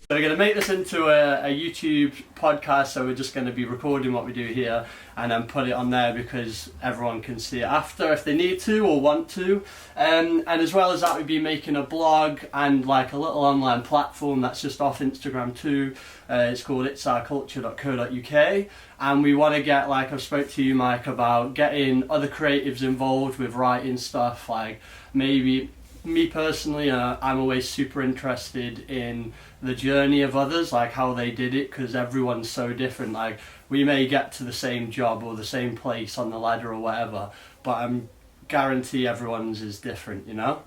So we're going to make this into a YouTube podcast, so we're just going to be recording what we do here and then put it on there because everyone can see it after if they need to or want to. And as well as that, we'll be making a blog and like a little online platform that's just off Instagram too. It's called itsourculture.co.uk, and we want to get, like I've spoke to you, Mike, about getting other creatives involved with writing stuff. Like maybe me personally, I'm always super interested in the journey of others, like how they did it, because everyone's so different. Like we may get to the same job or the same place on the ladder or whatever, but I'm guarantee everyone's is different, you know.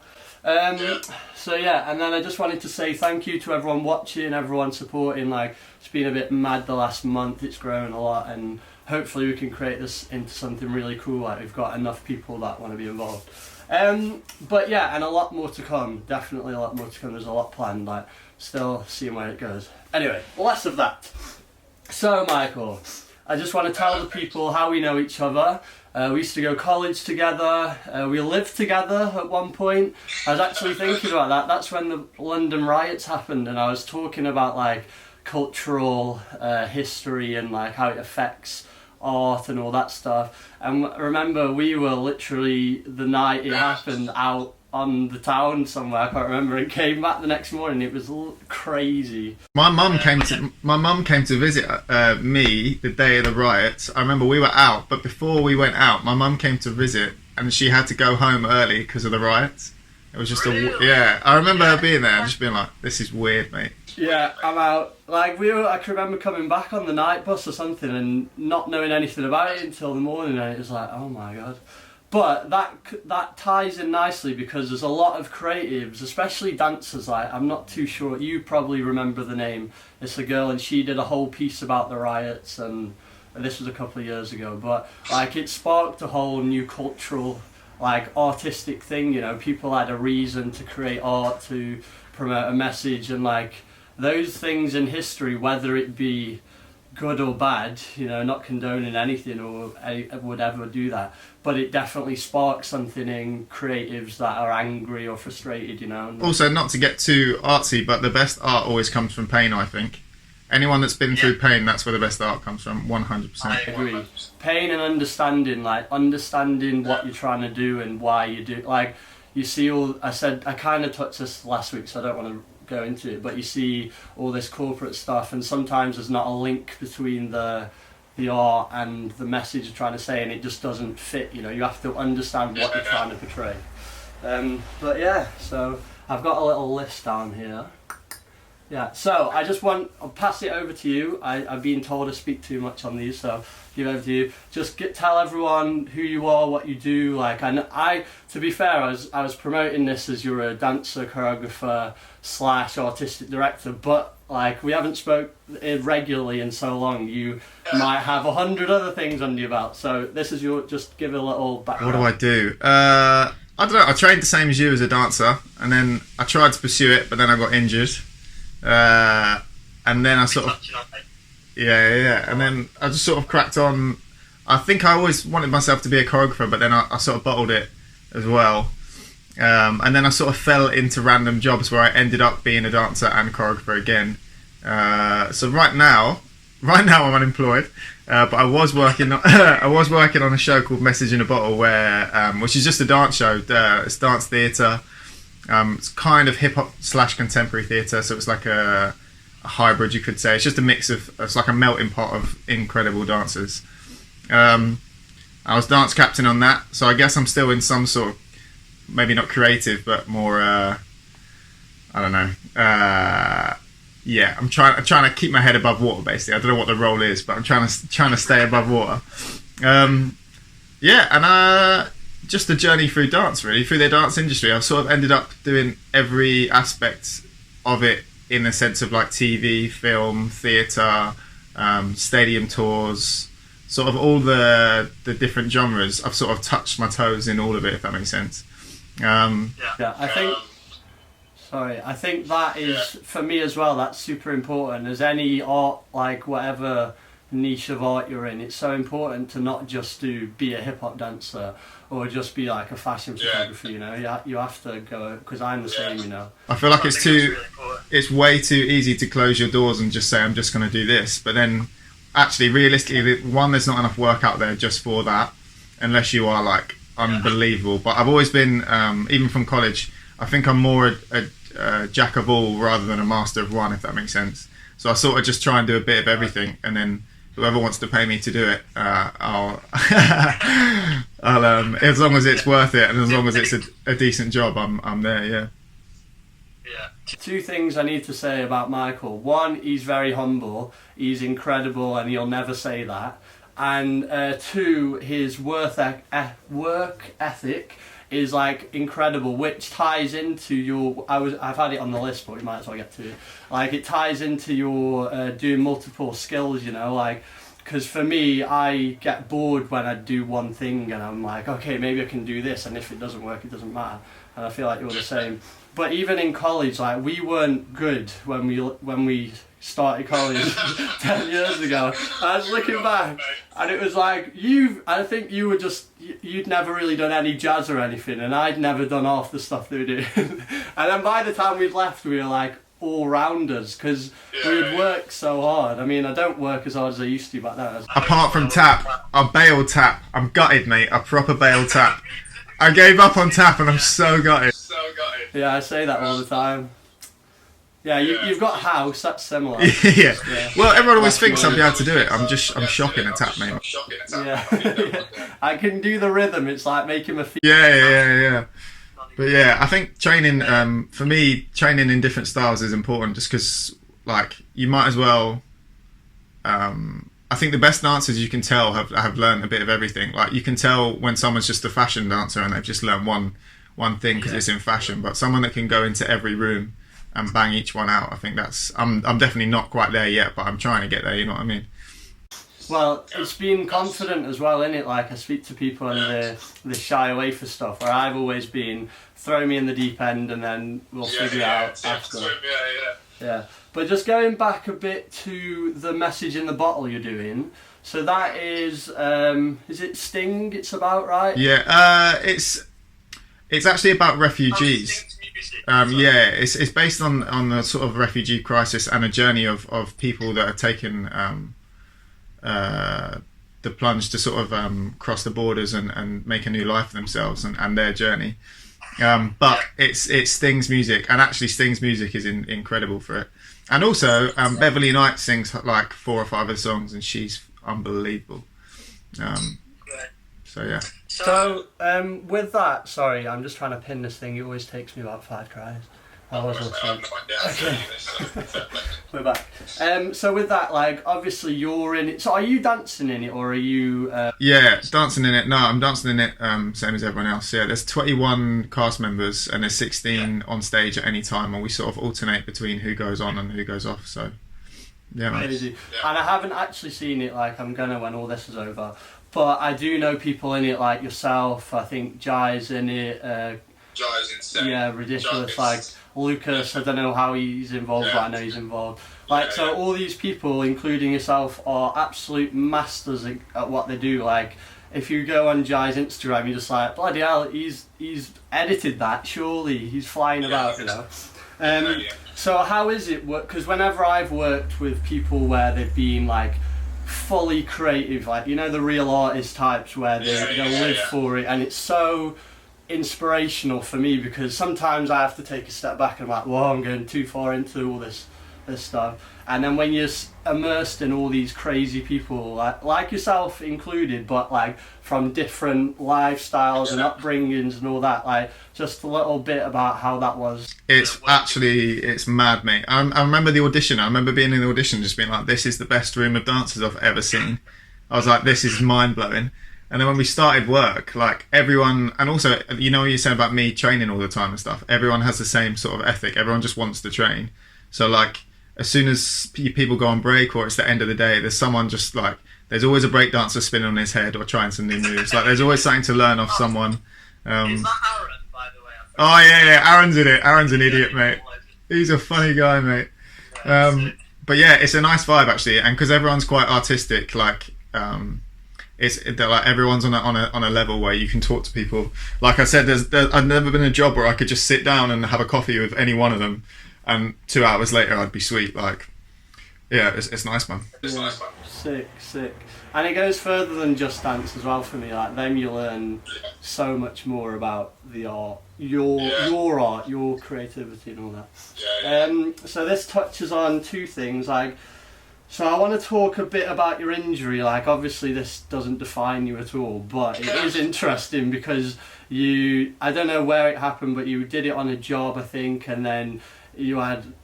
So yeah, and then I just wanted to say thank you to everyone watching, everyone supporting. Like it's been a bit mad the last month, it's grown a lot, and hopefully we can create this into something really cool. Like we've got enough people that want to be involved. But yeah, and a lot more to come, definitely a lot more to come. There's a lot planned, like still seeing where it goes. Anyway, less of that. So Michael, I just want to tell the people how we know each other. We used to go college together, we lived together at one point. I was actually thinking about that. That's when the London riots happened, and I was talking about like cultural history and like how it affects art and all that stuff. And I remember we were literally, the night it happened, out on the town somewhere, I can't remember, and came back the next morning. It was crazy. My mum came to visit me the day of the riots. I remember we were out, but before we went out, my mum came to visit, and she had to go home early because of the riots. It was just yeah. I remember her being there and just being like, "This is weird, mate." Yeah, I'm out. Like I can remember coming back on the night bus or something and not knowing anything about it until the morning, and it was like, oh my god. But that ties in nicely because there's a lot of creatives, especially dancers. Like I'm not too sure. You probably remember the name. It's a girl, and she did a whole piece about the riots, and this was a couple of years ago. But like it sparked a whole new cultural, like artistic thing. You know, people had a reason to create art to promote a message, and like those things in history, whether it be good or bad, you know, not condoning anything or would ever do that, but it definitely sparks something in creatives that are angry or frustrated, you know. Also, not to get too artsy, but the best art always comes from pain, I think. Anyone that's been through pain, that's where the best art comes from, 100%. I agree. Pain and understanding, like understanding what you're trying to do and why you do. Like you see I kind of touched this last week, so I don't want to go into it, but you see all this corporate stuff, and sometimes there's not a link between the art and the message you're trying to say, and it just doesn't fit. You know, you have to understand what you're trying to portray. But yeah, so I've got a little list down here. Yeah, so I'll pass it over to you. I've been told to speak too much on these, so give it over to you. Just tell everyone who you are, what you do. Like to be fair, I was promoting this as you're a dancer, choreographer / artistic director, but like we haven't spoke regularly in so long. You might have 100 other things under your belt. So this is just give a little background. What do? I don't know. I trained the same as you as a dancer, and then I tried to pursue it, but then I got injured. And then I sort of and then I just sort of cracked on. I think I always wanted myself to be a choreographer, but then I sort of bottled it as well, and then I sort of fell into random jobs where I ended up being a dancer and choreographer again. So right now I'm unemployed, but I was working on a show called Message in a Bottle, where which is just a dance show. It's dance theatre. It's kind of hip hop / contemporary theatre, so it's like a hybrid, you could say. It's just a mix of, it's like a melting pot of incredible dancers. I was dance captain on that, so I guess I'm still in some sort of, maybe not creative, but more, I don't know. I'm trying to keep my head above water, basically. I don't know what the role is, but I'm trying to stay above water. Just the journey through dance, really, through the dance industry. I've sort of ended up doing every aspect of it, in the sense of like TV, film, theatre, stadium tours, sort of all the different genres. I've sort of touched my toes in all of it, if that makes sense. I think that is, for me as well, that's super important. As any art, like whatever niche of art you're in, it's so important to not just be a hip hop dancer or just be like a fashion photographer. You know, you have to go, because I'm the same. You know, I feel like it's too. it's way too easy to close your doors and just say I'm just going to do this. But then, actually, realistically, one, there's not enough work out there just for that, unless you are like unbelievable. But I've always been, even from college, I think I'm more a jack of all rather than a master of one, if that makes sense. So I sort of just try and do a bit of everything, and then whoever wants to pay me to do it, I'll as long as it's worth it and as long as it's a decent job, I'm there. Yeah. Two things I need to say about Michael. One, he's very humble, he's incredible, and he'll never say that. And two, his work ethic is like incredible, which ties into your. I've had it on the list, but we might as well get to it. Like, it ties into your doing multiple skills, you know, like. Because for me, I get bored when I do one thing and I'm like, okay, maybe I can do this, and if it doesn't work, it doesn't matter. And I feel like you're the same. But even in college, like, we weren't good when we started college 10 years ago. I was looking back, and it was like, I think you were just, you'd never really done any jazz or anything, and I'd never done half the stuff they were doing. And then by the time we'd left, we were like all-rounders, because we'd worked so hard. I mean, I don't work as hard as I used to back then. Apart from tap, I bailed tap. I'm gutted, mate. I proper bailed tap. I gave up on tap, and I'm so gutted. Yeah, I say that all the time. Yeah, you've got house, that's similar. Yeah. Well, everyone always thinks I'll be able to do it. I'm shocking at tap, mate. Yeah. I can do the rhythm, it's like making my feet. Yeah. But yeah, I think training, for me, training in different styles is important, just because, like, you might as well, I think the best dancers you can tell have learned a bit of everything. Like, you can tell when someone's just a fashion dancer and they've just learned one thing because it's in fashion, but someone that can go into every room and bang each one out, I think I'm definitely not quite there yet, but I'm trying to get there, you know what I mean? Well, it's being confident as well, innit? Like, I speak to people and they shy away for stuff, where I've always been, throw me in the deep end and then we'll figure it out after. Yeah. But just going back a bit to the message in the bottle you're doing, so that is it Sting it's about, right? Yeah, it's actually about refugees. It's based on the sort of refugee crisis and a journey of people that are taking the plunge to sort of cross the borders and make a new life for themselves and their journey. But it's Sting's music, and actually Sting's music is incredible for it. And also Beverly Knight sings like 4 or 5 of the songs, and she's unbelievable. So yeah. So with that, sorry, I'm just trying to pin this thing. It always takes me about 5 tries. Okay. We're back. So with that, like, obviously you're in it. So are you dancing in it, or are you? Yeah, dancing in it. No, I'm dancing in it. Same as everyone else. Yeah, there's 21 cast members and there's 16 on stage at any time, and we sort of alternate between who goes on and who goes off. So yeah, man. Crazy. And I haven't actually seen it. Like, I'm gonna when all this is over. But I do know people in it, like yourself. I think Jai's in it. Jai's insane. Yeah, ridiculous. Like Lucas, I don't know how he's involved, but I know he's involved. Like, so all these people, including yourself, are absolute masters at what they do. Like, if you go on Jai's Instagram, you're just like, bloody hell, he's edited that, surely. He's flying about, you know. So how is it work? Because whenever I've worked with people where they've been, like, fully creative, like, you know, the real artist types where they live for it, and it's so inspirational for me, because sometimes I have to take a step back and I'm like, whoa, I'm going too far into all this stuff. And then when you're immersed in all these crazy people, like yourself included, but like from different lifestyles and upbringings and all that, like, just a little bit about how that was. It's mad, mate. I remember the audition. I remember being in the audition just being like, this is the best room of dancers I've ever seen. I was like, this is mind blowing. And then when we started work, like, everyone, and also, you know what you said about me training all the time and stuff, everyone has the same sort of ethic. Everyone just wants to train. So, like, as soon as people go on break or it's the end of the day, there's someone just, like, there's always a break dancer spinning on his head or trying some new moves. Like, there's always something to learn off someone. Is that Aaron, by the way? Oh, yeah, Aaron's in it. Aaron's an idiot, mate. He's a funny guy, mate. But yeah, it's a nice vibe, actually. And because everyone's quite artistic, like, they're like, everyone's on a level where you can talk to people. Like I said, I've never been in a job where I could just sit down and have a coffee with any one of them and 2 hours later I'd be sweet. Like, yeah, it's nice, man. It's Yeah. nice, man. Sick. And it goes further than just dance as well for me. Like then you learn so much more about the art, your art, your creativity and all that. Yeah. So this touches on two things. Like, so I want to talk a bit about your injury. Like obviously this doesn't define you at all, but it is interesting because I don't know where it happened, but you did it on a job, I think, and then you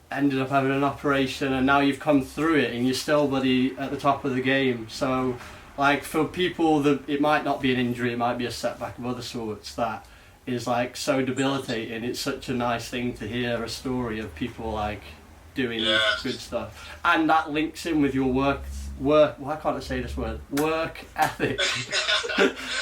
ended up having an operation, and now you've come through it and you're still bloody at the top of the game. So like for people that it might not be an injury, it might be a setback of other sorts that is like so debilitating. It's such a nice thing to hear a story of people like doing good stuff, and that links in with your work why can't I say this word, work ethic.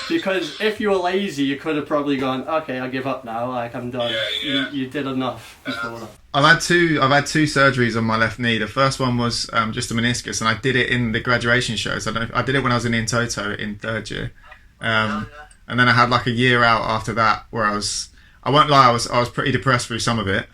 Because if you were lazy you could have probably gone, okay, I give up now, like I'm done. You did enough before that. I've had two surgeries on my left knee. The first one was just a meniscus, and I did it in the graduation shows. I did it when I was in Toto in third year, and then I had like a year out after that where I won't lie, I was pretty depressed through some of it,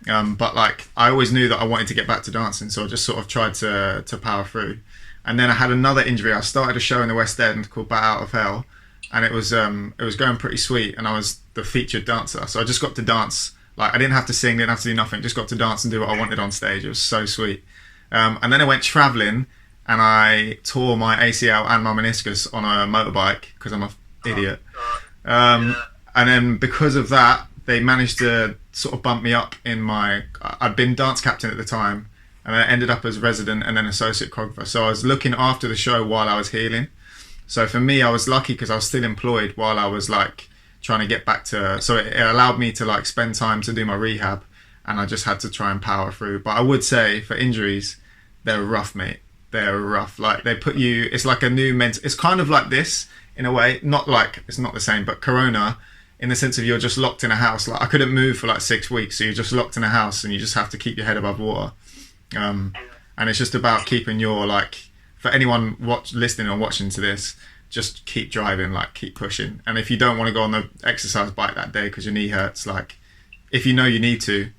but like I always knew that I wanted to get back to dancing, so I just sort of tried to power through. And then I had another injury. I started a show in the West End called Bat Out of Hell, and it was going pretty sweet, and I was the featured dancer, so I just got to dance. Like I didn't have to sing, didn't have to do nothing, just got to dance and do what I wanted on stage. It was so sweet. And then I went travelling and I tore my ACL and my meniscus on a motorbike because I'm an idiot. And then because of that, they managed to sort of bump me up in I'd been dance captain at the time, and I ended up as resident and then associate choreographer. So I was looking after the show while I was healing. So for me, I was lucky because I was still employed while I was like trying to get back to, so it allowed me to like spend time to do my rehab, and I just had to try and power through. But I would say for injuries, they're rough, mate. They're rough. Like they put you, it's like a new it's kind of like this in a way, not like, it's not the same, but Corona in the sense of you're just locked in a house. Like I couldn't move for like 6 weeks, so you're just locked in a house and you just have to keep your head above water. And it's just about keeping your, like, for anyone listening or watching to this, just keep driving, like keep pushing. And if you don't want to go on the exercise bike that day because your knee hurts, like if you know you need to,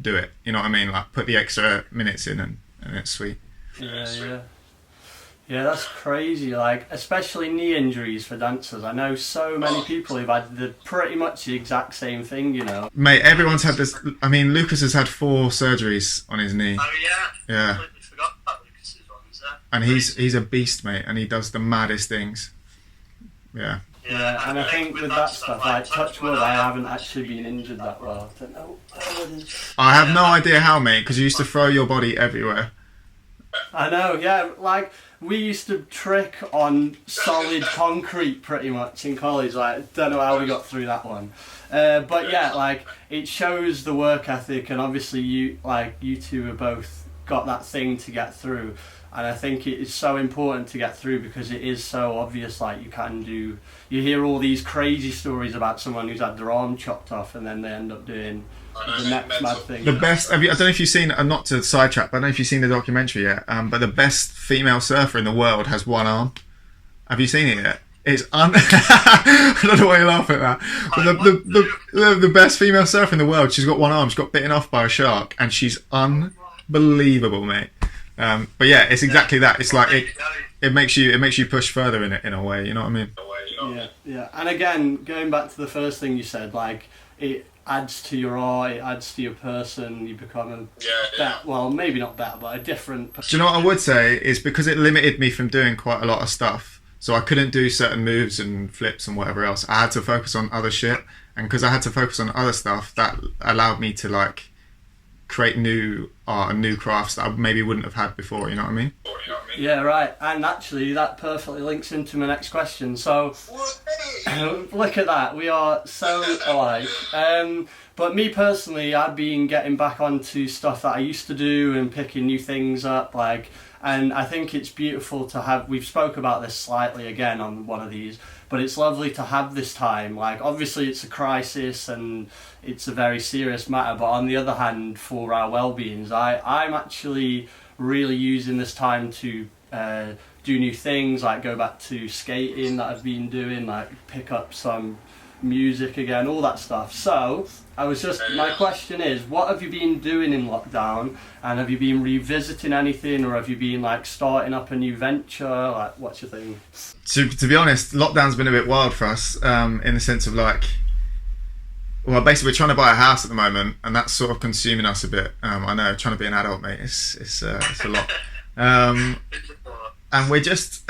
do it. You know what I mean? Like put the extra minutes in and it's sweet. Yeah, that's crazy. Like especially knee injuries for dancers. I know so many people who've had pretty much the exact same thing, you know. Mate, everyone's had this. I mean, Lucas has had 4 surgeries on his knee. Oh yeah. Yeah. I completely forgot about Lucas's ones. And he's a beast, mate, and he does the maddest things. Yeah. Yeah, and I think with that stuff, like touch wood, I haven't actually been injured that well. I don't know. I have no idea how, mate, because you used to throw your body everywhere. I know, yeah. Like we used to trick on solid concrete pretty much in college. Like don't know how we got through that one, but yeah, like it shows the work ethic, and obviously you two have both got that thing to get through. And I think it is so important to get through because it is so obvious. Like you hear all these crazy stories about someone who's had their arm chopped off and then they end up doing the next mad thing. The best, I don't know if you've seen, not to sidetrack, but I don't know if you've seen the documentary yet, but the best female surfer in the world has one arm. Have you seen it yet? It's I don't know why you laugh at that. But the best female surfer in the world, she's got one arm, she got bitten off by a shark, and she's unbelievable, mate. But yeah, it's exactly that. It's like it makes you push further in a way. You know what I mean? Yeah. And again, going back to the first thing you said, like it adds to your art, it adds to your person. You become well, maybe not better, but a different person. Do you know what I would say is because it limited me from doing quite a lot of stuff. So I couldn't do certain moves and flips and whatever else. I had to focus on other shit, and because I had to focus on other stuff, that allowed me to like create new art and new crafts that I maybe wouldn't have had before, you know what I mean? Yeah, right. And actually that perfectly links into my next question. So look at that, we are so alike. But me personally, I've been getting back onto stuff that I used to do and picking new things up, like, and I think it's beautiful to have, we've spoke about this slightly again on one of these, but it's lovely to have this time. Like obviously it's a crisis and it's a very serious matter, but on the other hand, for our well-beings, I'm actually really using this time to do new things, like go back to skating that I've been doing, like pick up some music again, all that stuff. So my question is, what have you been doing in lockdown, and have you been revisiting anything, or have you been like starting up a new venture? Like, what's your thing? To be honest, lockdown's been a bit wild for us, in the sense of like, well, basically we're trying to buy a house at the moment, and that's sort of consuming us a bit. I know, trying to be an adult, mate, it's a lot. And we're just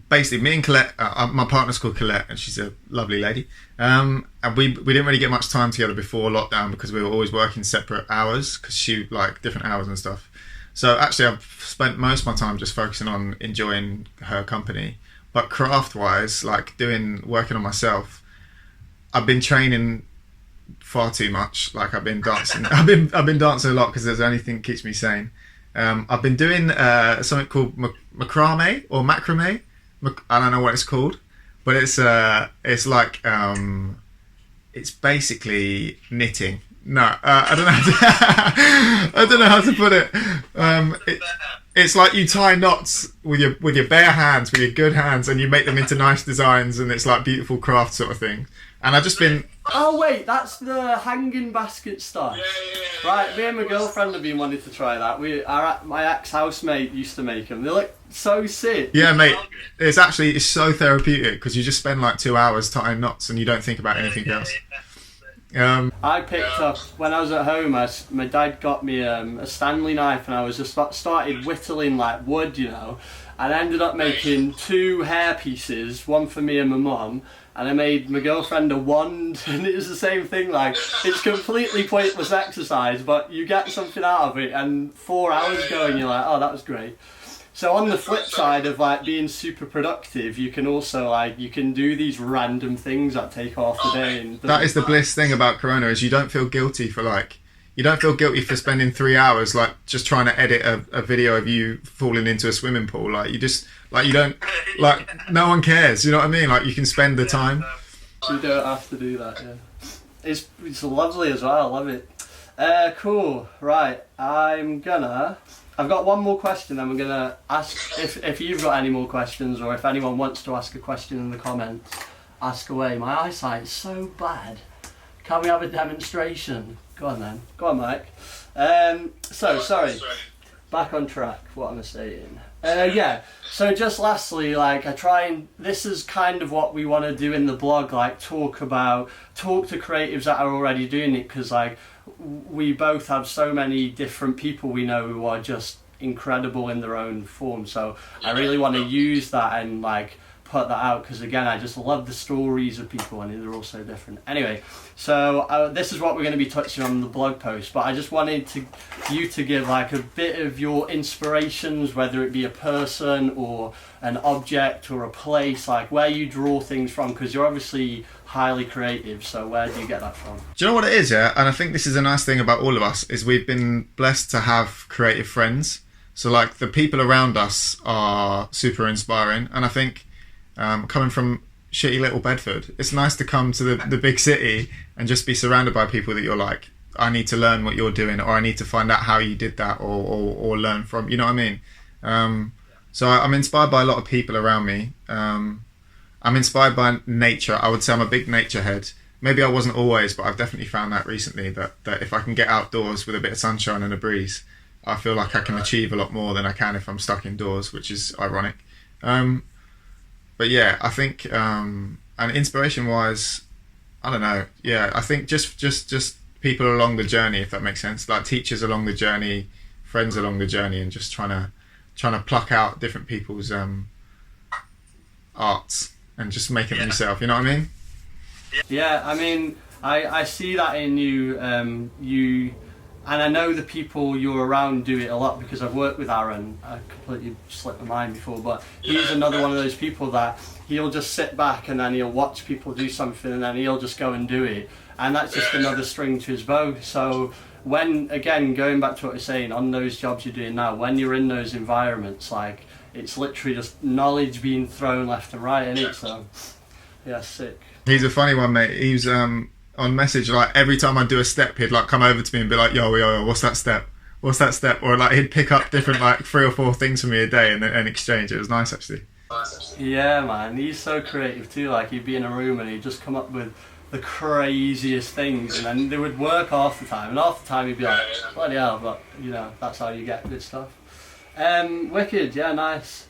basically, me and Colette, my partner's called Colette, and she's a lovely lady. And we didn't really get much time together before lockdown because we were always working separate hours, because she like different hours and stuff. So actually, I've spent most of my time just focusing on enjoying her company. But craft-wise, like working on myself, I've been training far too much. Like I've been dancing. I've been dancing a lot because there's the only thing that keeps me sane. I've been doing something called macrame or macrame. I don't know what it's called, but it's like it's basically knitting. No, I don't know. I don't know how to put it. It's like you tie knots with your bare hands, with your good hands, and you make them into nice designs, and it's like beautiful craft sort of thing. And I've just been. Oh wait, that's the hanging basket stuff. Yeah. Right, me and my girlfriend have been wanting to try that. My ex-housemate used to make them. They look so sick. Yeah, mate. It's so therapeutic because you just spend like 2 hours tying knots and you don't think about anything else. I picked up when I was at home. My dad got me a Stanley knife, and I was just started whittling like wood, and I ended up making 2 hair pieces, one for me and my mum. And I made my girlfriend a wand, and it was the same thing. Like, it's completely pointless exercise, but you get something out of it. And 4 hours go, and you're like, oh, that was great. So on the flip side of like being super productive, you can also you can do these random things that take half the day. And that is the bliss thing about Corona, is you don't feel guilty for spending 3 hours like just trying to edit a video of you falling into a swimming pool. Like you don't no one cares. You know what I mean? Like you can spend the time. You don't have to do that. Yeah, it's lovely as well. I love it. Cool. Right, I've got one more question, then we're gonna ask if you've got any more questions, or if anyone wants to ask a question in the comments, ask away. My eyesight is so bad. Can we have a demonstration? Go on then. Go on, Mike. Sorry. Back on track. What am I saying? Yeah. So just lastly, this is kind of what we want to do in the blog, talk to creatives that are already doing it, because we both have so many different people we know who are just incredible in their own form. So I really want to use that and put that out, because again, I just love the stories of people and they're all so different. Anyway, so this is what we're going to be touching on in the blog post, but I just wanted you to give a bit of your inspirations, whether it be a person or an object or a place, where you draw things from, because you're obviously highly creative. So where do you get that from? Do you know what it is? Yeah, and I think this is a nice thing about all of us, is we've been blessed to have creative friends. So the people around us are super inspiring, and I think coming from shitty little Bedford, it's nice to come to the big city and just be surrounded by people that you're like, I need to learn what you're doing, or I need to find out how you did that, or learn from, you know what I mean? So I'm inspired by a lot of people around me. I'm inspired by nature. I would say I'm a big nature head. Maybe I wasn't always, but I've definitely found that recently, that if I can get outdoors with a bit of sunshine and a breeze, I feel like I can achieve a lot more than I can if I'm stuck indoors, which is ironic. But yeah, I think, and inspiration-wise, I don't know. Yeah, I think just people along the journey, if that makes sense. Like teachers along the journey, friends along the journey, and just trying to pluck out different people's arts and just make it yourself. You know what I mean? Yeah, I mean, I see that in you. And I know the people you're around do it a lot, because I've worked with Aaron. I completely slipped my mind before, but he's another one of those people that he'll just sit back and then he'll watch people do something and then he'll just go and do it. And that's just another string to his bow. So when, again, going back to what you're saying, on those jobs you're doing now, when you're in those environments, it's literally just knowledge being thrown left and right, isn't it? So, yeah, sick. He's a funny one, mate. He was on message, every time I do a step, he'd come over to me and be like, yo, what's that step? Or he'd pick up different 3 or 4 things for me a day and exchange. It was nice, actually. Yeah, man, he's so creative too. Like, he'd be in a room and he'd just come up with the craziest things, and then they would work half the time, and half the time he'd be like, bloody hell, but you know, that's how you get good stuff. Wicked, yeah, nice.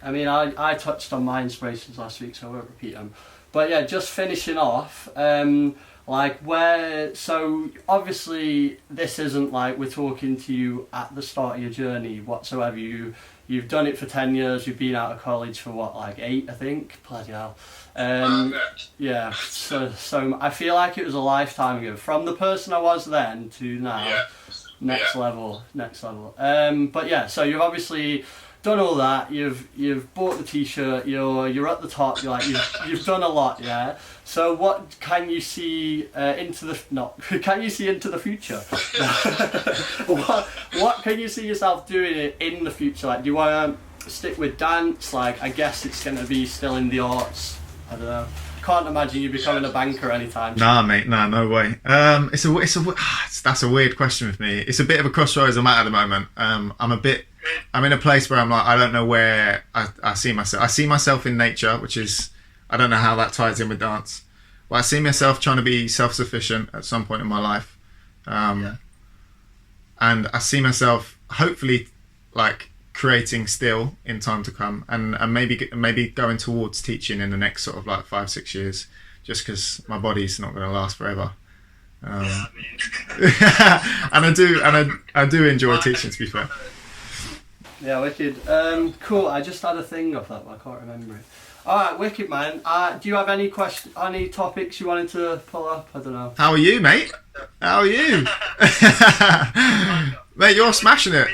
I mean, I touched on my inspirations last week, so I won't repeat them. But yeah, just finishing off, so obviously this isn't like we're talking to you at the start of your journey whatsoever. You've done it for 10 years, you've been out of college for what, like 8, I think? Bloody hell. Yeah, so I feel like it was a lifetime ago. From the person I was then to now, next level. But yeah, so you've obviously done all that. You've bought the t-shirt. You're at the top. You're like you've done a lot. Yeah. So what can you see into the future? what can you see yourself doing in the future? Like, do you want to stick with dance? Like, I guess it's going to be still in the arts. I don't know. Can't imagine you becoming a banker anytime soon. Nah, mate, no way. That's a weird question with me. It's a bit of a crossroads I'm at the moment. I'm in a place where I'm like, I don't know where I see myself. I see myself in nature, which is, I don't know how that ties in with dance, but I see myself trying to be self-sufficient at some point in my life. And I see myself hopefully like creating still in time to come, and maybe going towards teaching in the next sort of like 5-6 years, just because my body's not going to last forever. And I do enjoy teaching, to be fair. Yeah, wicked. Cool. I just had a thing off that, but I can't remember it. All right, wicked, man. Do you have any any topics you wanted to pull up? I don't know. How are you, mate? How are you? Mate, you're smashing it.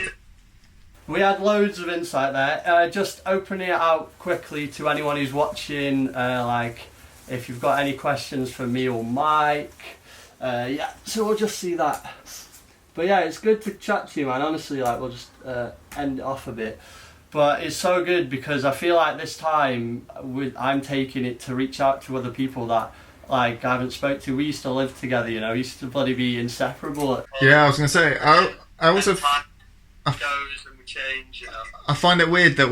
We had loads of insight there. Just opening it out quickly to anyone who's watching, like if you've got any questions for me or Mike. Yeah, so we'll just see that. But yeah, it's good to chat to you, man. Honestly, like, we'll just end it off a bit. But it's so good because I feel like this time I'm taking it to reach out to other people that like I haven't spoke to. We used to live together, you know. We used to bloody be inseparable. Yeah, I was gonna say. I also. Change, you know. I find it weird that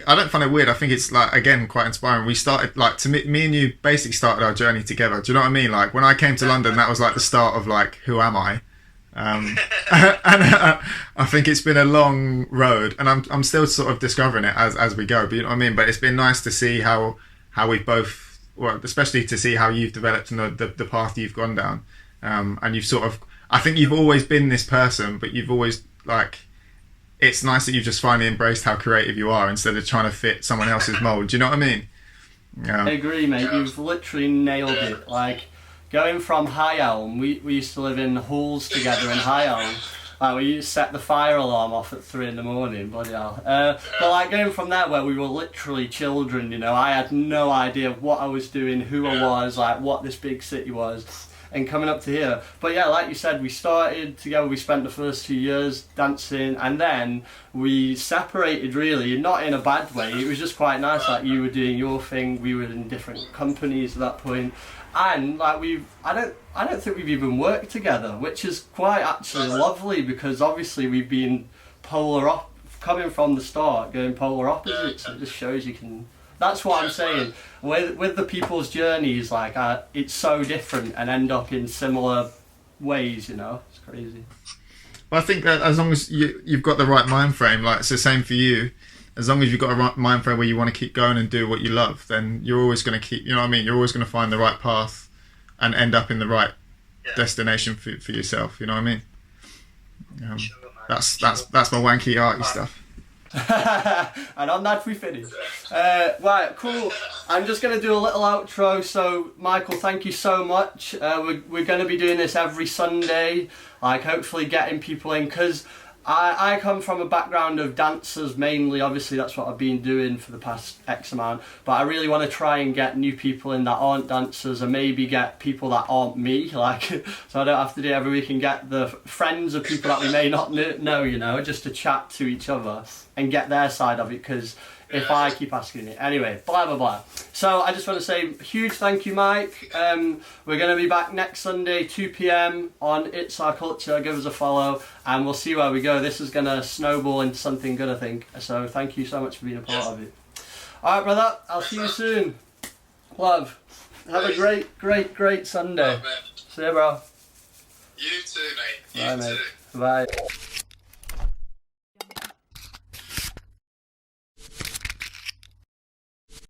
I don't find it weird. I think it's like, again, quite inspiring. We started like me and you basically started our journey together. Do you know what I mean? Like when I came to London, that was like the start of like, who am I? And I think it's been a long road, and I'm still sort of discovering it as we go. But you know what I mean? But it's been nice to see how we both, well, especially to see how you've developed and the path you've gone down. And you've sort of, I think you've always been this person, but you've always like. It's nice that you've just finally embraced how creative you are instead of trying to fit someone else's mould. Do you know what I mean? I agree, mate. You've literally nailed it. Like, going from High Elm, we used to live in halls together in High Elm. Like, we used to set the fire alarm off at 3 a.m, bloody hell. But like, going from there where we were literally children, you know, I had no idea what I was doing, who I was, like what this big city was. And coming up to here. But yeah, like you said, we started together, we spent the first 2 years dancing, and then we separated, really, not in a bad way. It was just quite nice, like you were doing your thing, we were in different companies at that point. And like I don't think we've even worked together, which is quite actually lovely, because obviously we've been coming from the start, going polar opposites. It just shows you can. That's what I'm saying. With the people's journeys, like it's so different and end up in similar ways. You know, it's crazy. Well, I think that as long as you've got the right mind frame, like it's the same for you. As long as you've got a right mind frame where you want to keep going and do what you love, then you're always going to keep. You know what I mean? You're always going to find the right path and end up in the right destination for yourself. You know what I mean? That's my wanky arty stuff. And on that we finish. Right, cool. I'm just going to do a little outro. So Michael, thank you so much. We're going to be doing this every Sunday, like hopefully getting people in, because I come from a background of dancers mainly. Obviously that's what I've been doing for the past X amount, but I really want to try and get new people in that aren't dancers, and maybe get people that aren't me, like so I don't have to do it every week, and get the friends of people that we may not know, you know, just to chat to each other and get their side of it, because if I keep asking it. Anyway, blah blah blah. So I just want to say huge thank you, Mike. We're going to be back next Sunday 2 p.m. on It's Our Culture. Give us a follow and we'll see where we go. This is going to snowball into something good, I think. So thank you so much for being a part of it. Alright, brother, I'll see you soon. Love. Have a great Sunday. Oh, man. See you, bro. You too, mate. Bye, You mate. too. Bye.